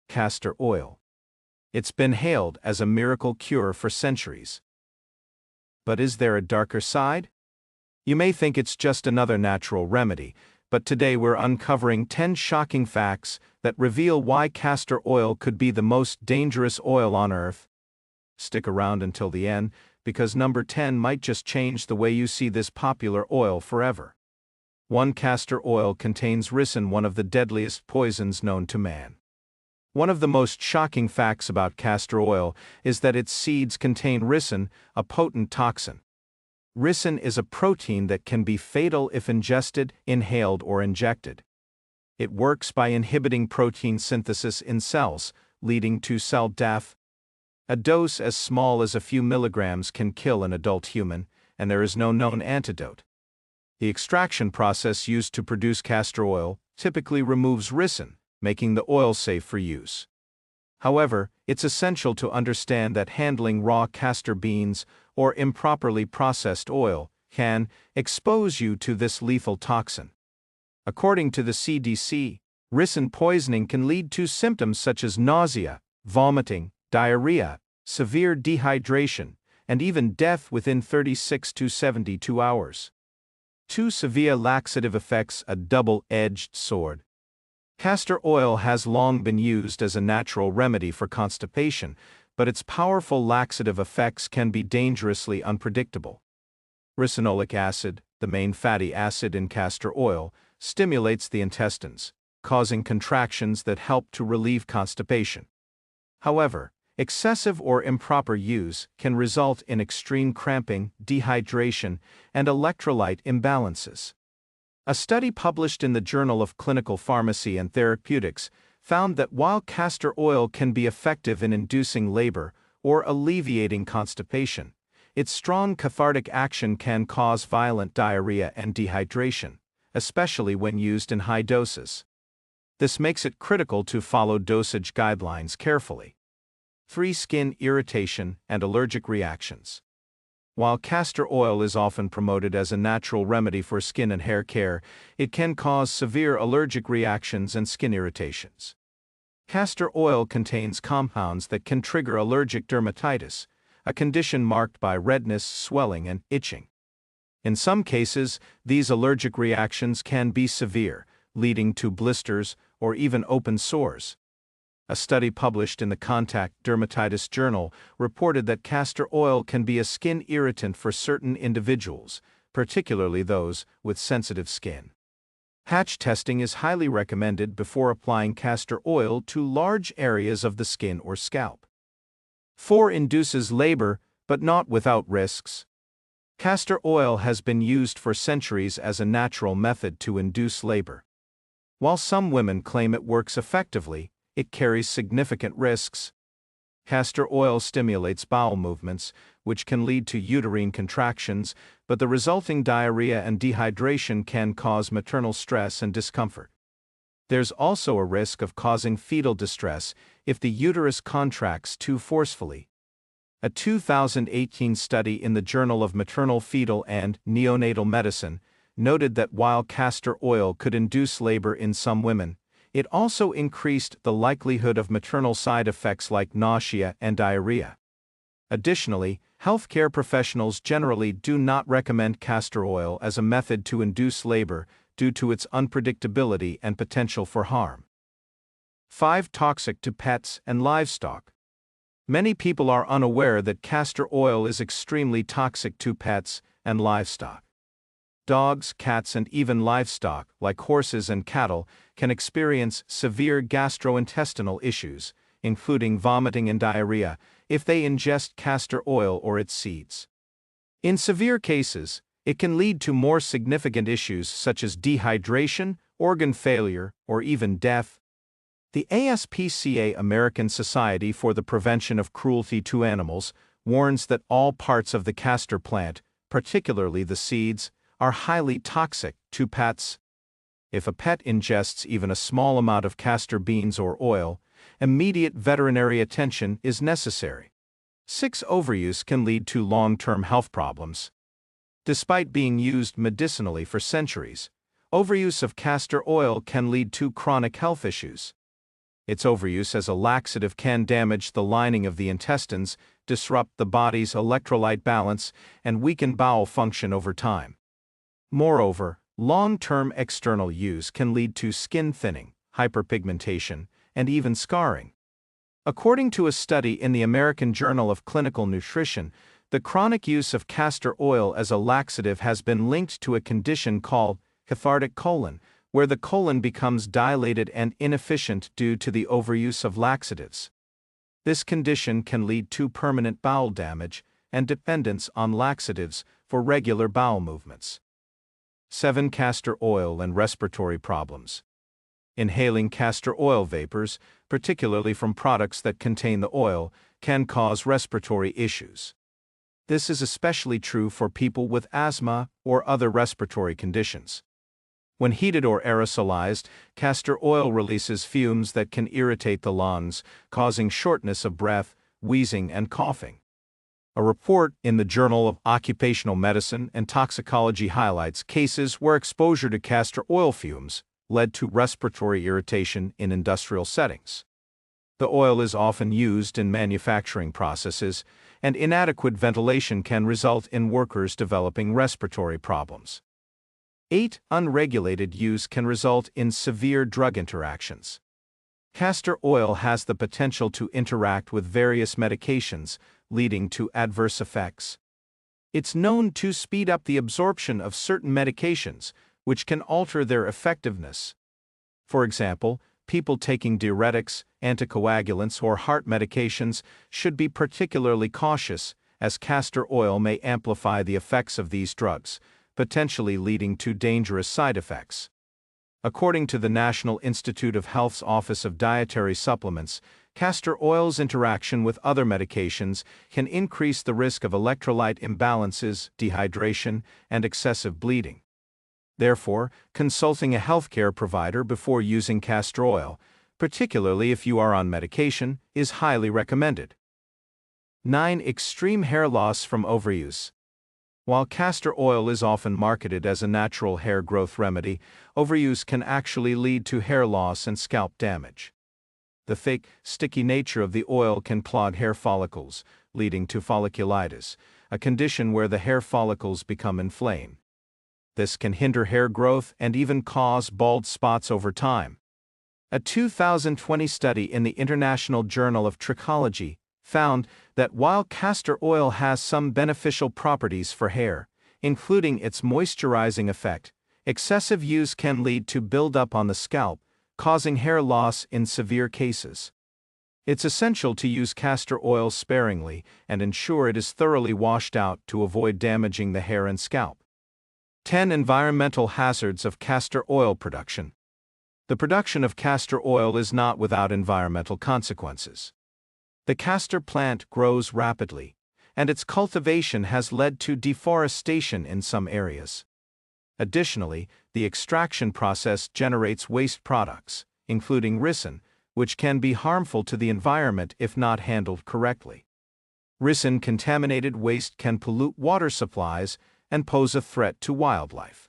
castor oil. It's been hailed as a miracle cure for centuries. But is there a darker side? You may think it's just another natural remedy, but today we're uncovering 10 shocking facts that reveal why castor oil could be the most dangerous oil on earth. Stick around until the end, because number 10 might just change the way you see this popular oil forever. 1. Castor oil contains rissen, one of the deadliest poisons known to man. One of the most shocking facts about castor oil is that its seeds contain rissen, a potent toxin. Rissen is a protein that can be fatal if ingested, inhaled, or injected. It works by inhibiting protein synthesis in cells, leading to cell death. A dose as small as a few milligrams can kill an adult human, and there is no known antidote. The extraction process used to produce castor oil typically removes rissen, making the oil safe for use. However, it's essential to understand that handling raw castor beans or improperly processed oil can expose you to this lethal toxin. According to the CDC, rissen poisoning can lead to symptoms such as nausea, vomiting, diarrhea, severe dehydration, and even death within 36 to 72 hours. 2. Severe laxative effects, a double-edged sword. Castor oil has long been used as a natural remedy for constipation, but its powerful laxative effects can be dangerously unpredictable. Ricinoleic acid, the main fatty acid in castor oil, stimulates the intestines, causing contractions that help to relieve constipation. However, excessive or improper use can result in extreme cramping, dehydration, and electrolyte imbalances. A study published in the Journal of Clinical Pharmacy and Therapeutics found that while castor oil can be effective in inducing labor or alleviating constipation, its strong cathartic action can cause violent diarrhea and dehydration, especially when used in high doses. This makes it critical to follow dosage guidelines carefully. 3. Skin irritation and allergic reactions. While castor oil is often promoted as a natural remedy for skin and hair care, it can cause severe allergic reactions and skin irritations. Castor oil contains compounds that can trigger allergic dermatitis, a condition marked by redness, swelling, and itching. In some cases, these allergic reactions can be severe, leading to blisters or even open sores. A study published in the Contact Dermatitis Journal reported that castor oil can be a skin irritant for certain individuals, particularly those with sensitive skin. Patch testing is highly recommended before applying castor oil to large areas of the skin or scalp. 4. Induces labor, but not without risks. Castor oil has been used for centuries as a natural method to induce labor. While some women claim it works effectively, it carries significant risks. Castor oil stimulates bowel movements, which can lead to uterine contractions, but the resulting diarrhea and dehydration can cause maternal stress and discomfort. There's also a risk of causing fetal distress if the uterus contracts too forcefully. A 2018 study in the Journal of Maternal Fetal and Neonatal Medicine noted that while castor oil could induce labor in some women, it also increased the likelihood of maternal side effects like nausea and diarrhea. Additionally, healthcare professionals generally do not recommend castor oil as a method to induce labor due to its unpredictability and potential for harm. 5. Toxic to pets and livestock. Many people are unaware that castor oil is extremely toxic to pets and livestock. Dogs, cats, and even livestock, like horses and cattle, can experience severe gastrointestinal issues, including vomiting and diarrhea, if they ingest castor oil or its seeds. In severe cases, it can lead to more significant issues such as dehydration, organ failure, or even death. The ASPCA, American Society for the Prevention of Cruelty to Animals, warns that all parts of the castor plant, particularly the seeds, are highly toxic to pets. If a pet ingests even a small amount of castor beans or oil, immediate veterinary attention is necessary. 6. Overuse can lead to long-term health problems. Despite being used medicinally for centuries, overuse of castor oil can lead to chronic health issues. Its overuse as a laxative can damage the lining of the intestines, disrupt the body's electrolyte balance, and weaken bowel function over time. Moreover, long-term external use can lead to skin thinning, hyperpigmentation, and even scarring. According to a study in the American Journal of Clinical Nutrition, the chronic use of castor oil as a laxative has been linked to a condition called cathartic colon, where the colon becomes dilated and inefficient due to the overuse of laxatives. This condition can lead to permanent bowel damage and dependence on laxatives for regular bowel movements. 7. Castor oil and respiratory problems. Inhaling castor oil vapors, particularly from products that contain the oil, can cause respiratory issues. This is especially true for people with asthma or other respiratory conditions. When heated or aerosolized, castor oil releases fumes that can irritate the lungs, causing shortness of breath, wheezing, and coughing. A report in the Journal of Occupational Medicine and Toxicology highlights cases where exposure to castor oil fumes led to respiratory irritation in industrial settings. The oil is often used in manufacturing processes, and inadequate ventilation can result in workers developing respiratory problems. 8. Unregulated use can result in severe drug interactions. Castor oil has the potential to interact with various medications, leading to adverse effects. It's known to speed up the absorption of certain medications, which can alter their effectiveness. For example, people taking diuretics, anticoagulants, or heart medications should be particularly cautious, as castor oil may amplify the effects of these drugs, potentially leading to dangerous side effects. According to the National Institute of Health's Office of Dietary Supplements, castor oil's interaction with other medications can increase the risk of electrolyte imbalances, dehydration, and excessive bleeding. Therefore, consulting a healthcare provider before using castor oil, particularly if you are on medication, is highly recommended. 9. Extreme hair loss from overuse. While castor oil is often marketed as a natural hair growth remedy, overuse can actually lead to hair loss and scalp damage. The thick, sticky nature of the oil can clog hair follicles, leading to folliculitis, a condition where the hair follicles become inflamed. This can hinder hair growth and even cause bald spots over time. A 2020 study in the International Journal of Trichology found that while castor oil has some beneficial properties for hair, including its moisturizing effect, excessive use can lead to buildup on the scalp, causing hair loss in severe cases. It's essential to use castor oil sparingly and ensure it is thoroughly washed out to avoid damaging the hair and scalp. 10. Environmental hazards of castor oil production. The production of castor oil is not without environmental consequences. The castor plant grows rapidly, and its cultivation has led to deforestation in some areas. Additionally, the extraction process generates waste products, including rissen, which can be harmful to the environment if not handled correctly. Rissen-contaminated waste can pollute water supplies and pose a threat to wildlife.